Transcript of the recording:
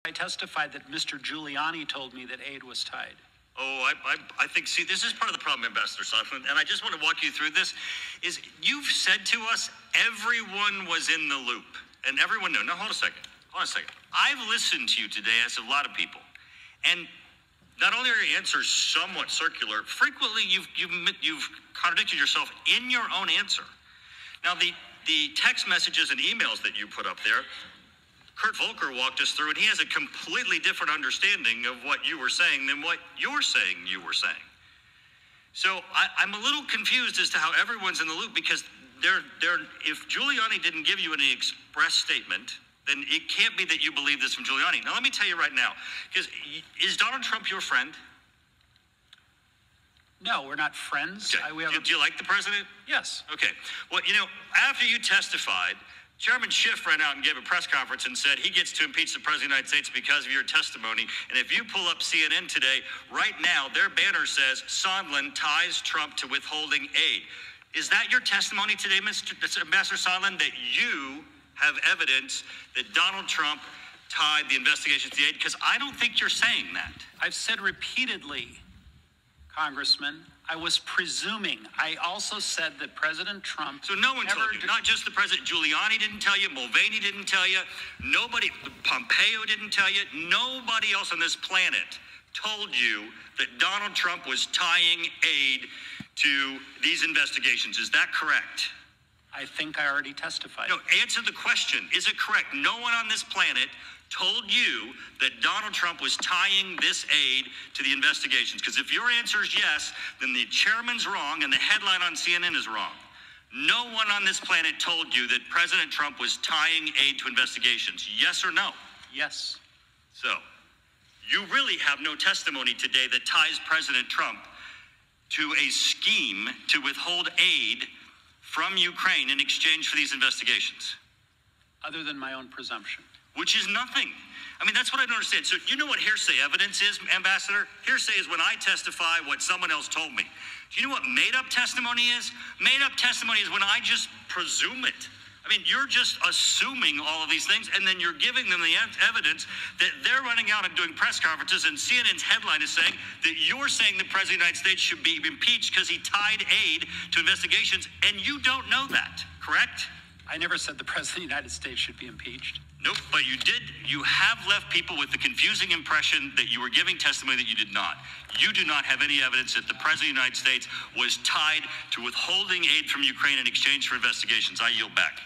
I testified that Mr. Giuliani told me that aid was tied. Oh, I think, see, this is part of the problem, Ambassador Sondland, and I just want to walk you through this, is you've said to us everyone was in the loop, and everyone knew. Now, hold a second. I've listened to you today, as a lot of people, and not only are your answers somewhat circular, frequently you've contradicted yourself in your own answer. Now, the text messages and emails that you put up there, Kurt Volker walked us through, and he has a completely different understanding of what you were saying than what you're saying you were saying. So I'm a little confused as to how everyone's in the loop, because if Giuliani didn't give you any express statement, then it can't be that you believe this from Giuliani. Now, let me tell you right now, because is Donald Trump your friend? No, we're not friends. Okay. Do you like the president? Yes. Okay. Well, after you testified, Chairman Schiff ran out and gave a press conference and said he gets to impeach the President of the United States because of your testimony. And if you pull up CNN today, right now, their banner says, Sondland ties Trump to withholding aid. Is that your testimony today, Ambassador Sondland, that you have evidence that Donald Trump tied the investigation to the aid? Because I don't think you're saying that. I've said repeatedly, Congressman, I was presuming. I also said that President Trump... So no one told you, not just the president. Giuliani didn't tell you, Mulvaney didn't tell you, nobody, Pompeo didn't tell you, nobody else on this planet told you that Donald Trump was tying aid to these investigations. Is that correct? I think I already testified. No, answer the question. Is it correct? No one on this planet told you that Donald Trump was tying this aid to the investigations? Because if your answer is yes, then the chairman's wrong and the headline on CNN is wrong. No one on this planet told you that President Trump was tying aid to investigations. Yes or no? Yes. So, you really have no testimony today that ties President Trump to a scheme to withhold aid from Ukraine in exchange for these investigations. Other than my own presumption. Which is nothing. I mean, that's what I don't understand. So you know what hearsay evidence is, Ambassador? Hearsay is when I testify what someone else told me. Do you know what made-up testimony is? Made-up testimony is when I just presume it. I mean, you're just assuming all of these things, and then you're giving them the evidence that they're running out and doing press conferences, and CNN's headline is saying that you're saying the President of the United States should be impeached because he tied aid to investigations, and you don't know that, correct? I never said the President of the United States should be impeached. Nope, but you did. You have left people with the confusing impression that you were giving testimony that you did not. You do not have any evidence that the President of the United States was tied to withholding aid from Ukraine in exchange for investigations. I yield back.